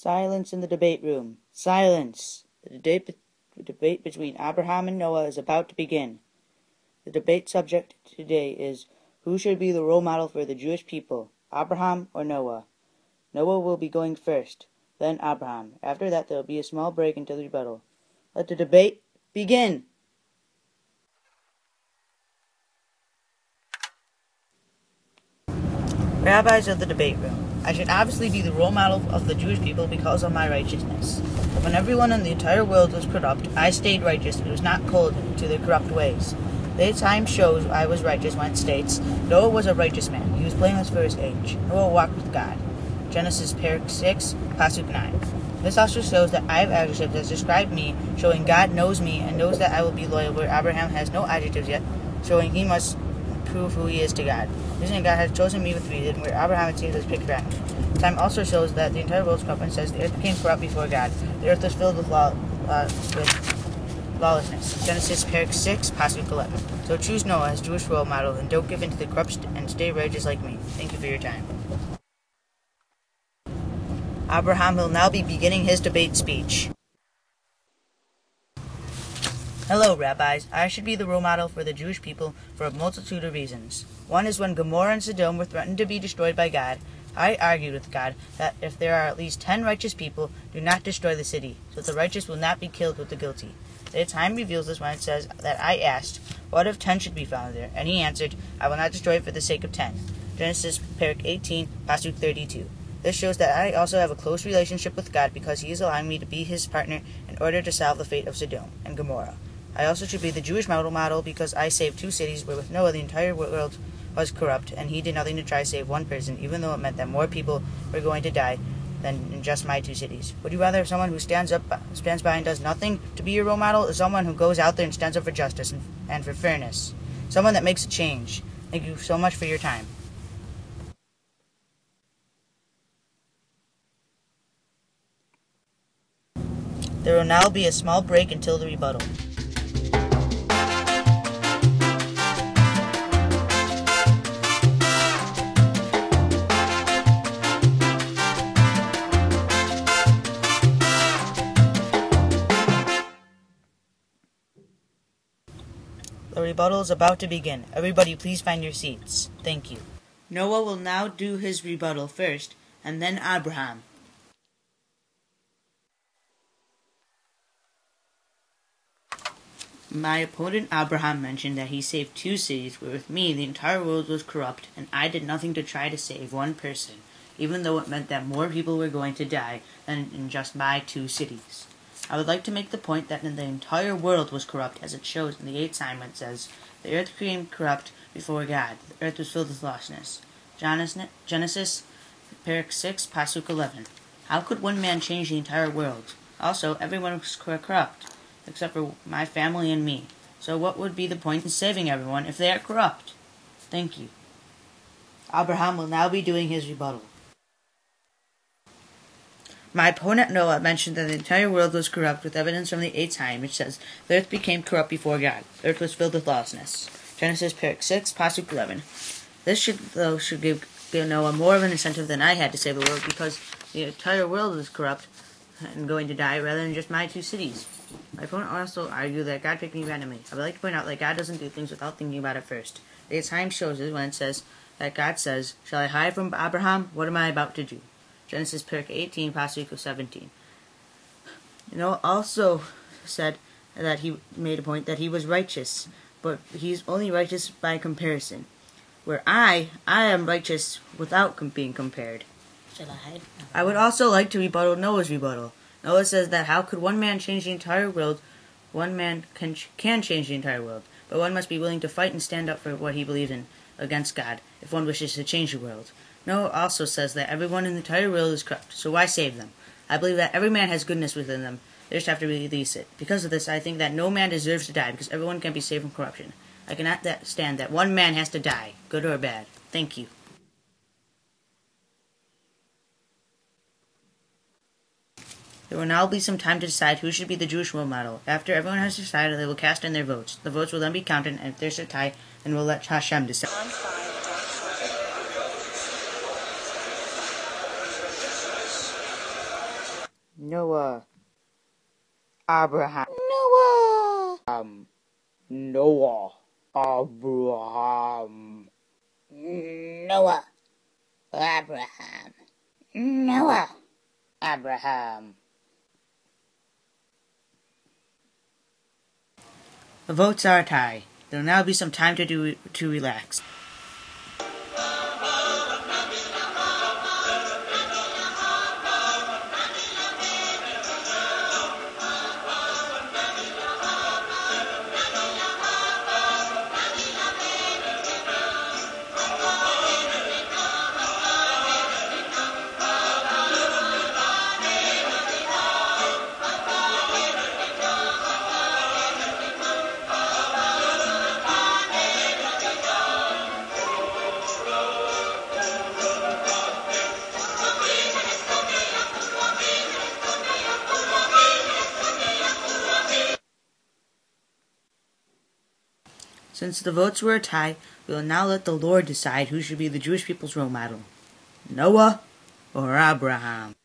Silence in the debate room. Silence! The debate between Abraham and Noah is about to begin. The debate subject today is, who should be the role model for the Jewish people, Abraham or Noah? Noah will be going first, then Abraham. After that, there will be a small break until the rebuttal. Let the debate begin! Rabbis of the debate room. I should obviously be the role model of the Jewish people because of my righteousness. When everyone in the entire world was corrupt, I stayed righteous and was not called to their corrupt ways. The time shows I was righteous when it states, Noah was a righteous man. He was blameless for his age. Noah walked with God. Genesis Parak 6, Pasuk 9. This also shows that I have adjectives that describe me, showing God knows me and knows that I will be loyal, where Abraham has no adjectives yet, showing he must prove who he is to God. Reason God has chosen me with reason, where Abraham it seems was picked random. Time also shows that the entire world is corrupt and says the earth became corrupt before God. The earth was filled with lawlessness. Genesis Parak 6, Pasuk 11. So choose Noah as Jewish role model and don't give in to the corrupt and stay righteous like me. Thank you for your time. Abraham will now be beginning his debate speech. Hello, rabbis. I should be the role model for the Jewish people for a multitude of reasons. One is when Gomorrah and Sodom were threatened to be destroyed by God, I argued with God that if there are at least 10 righteous people, do not destroy the city, so the righteous will not be killed with the guilty. The time reveals this when it says that I asked, what if 10 should be found there? And he answered, I will not destroy it for the sake of 10. Genesis Parak 18, Pasuk 32. This shows that I also have a close relationship with God because he is allowing me to be his partner in order to solve the fate of Sodom and Gomorrah. I also should be the Jewish model because I saved 2 cities where with Noah the entire world was corrupt and he did nothing to try to save one person, even though it meant that more people were going to die than in just my 2 cities. Would you rather have someone who stands by and does nothing to be your role model, or someone who goes out there and stands up for justice and for fairness? Someone that makes a change. Thank you so much for your time. There will now be a small break until the rebuttal. The rebuttal is about to begin. Everybody please find your seats. Thank you. Noah will now do his rebuttal first, and then Abraham. My opponent Abraham mentioned that he saved 2 cities, where with me the entire world was corrupt, and I did nothing to try to save one person, even though it meant that more people were going to die than in just my 2 cities. I would like to make the point that the entire world was corrupt, as it shows in the 8th sign when it says, the earth became corrupt before God. The earth was filled with lawlessness. Genesis Parak 6, Pasuk 11. How could one man change the entire world? Also, everyone was corrupt, except for my family and me. So what would be the point in saving everyone if they are corrupt? Thank you. Abraham will now be doing his rebuttal. My opponent Noah mentioned that the entire world was corrupt with evidence from the 8th sign, which says, the earth became corrupt before God. The earth was filled with lawlessness. Genesis Parak 6, Pasuk 11. This should give Noah more of an incentive than I had to save the world, because the entire world was corrupt and going to die rather than just my 2 cities. My opponent also argued that God picked me randomly. I would like to point out that God doesn't do things without thinking about it first. The 8th sign shows it when it says that God says, shall I hide from Abraham? What am I about to do? Genesis Parak 18, Pasuk 17. Noah also said that he made a point that he was righteous, but he's only righteous by comparison, where I am righteous without being compared. Shall I hide? I would also like to rebuttal Noah's rebuttal. Noah says that how could one man change the entire world? One man can change the entire world, but one must be willing to fight and stand up for what he believes in against God if one wishes to change the world. Noah also says that everyone in the entire world is corrupt, so why save them? I believe that every man has goodness within them. They just have to release it. Because of this, I think that no man deserves to die, because everyone can be saved from corruption. I cannot stand that one man has to die, good or bad. Thank you. There will now be some time to decide who should be the Jewish role model. After everyone has decided, they will cast in their votes. The votes will then be counted, and if there's a tie, then we'll let Hashem decide. Noah, Abraham, Noah, Abraham, Noah, Abraham, Noah, Abraham. The votes are a tie. There will now be some time to relax. Since the votes were a tie, we will now let the Lord decide who should be the Jewish people's role model, Noah or Abraham.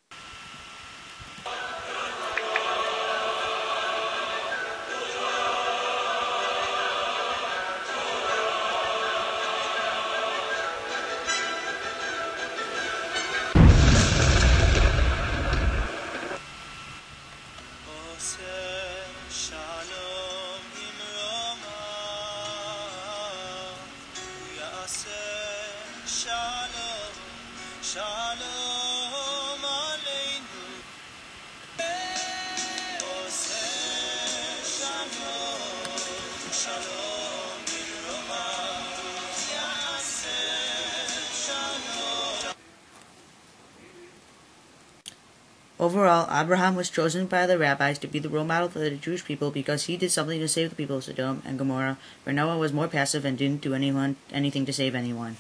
Overall, Abraham was chosen by the rabbis to be the role model for the Jewish people because he did something to save the people of Sodom and Gomorrah, where Noah was more passive and didn't do anything to save anyone.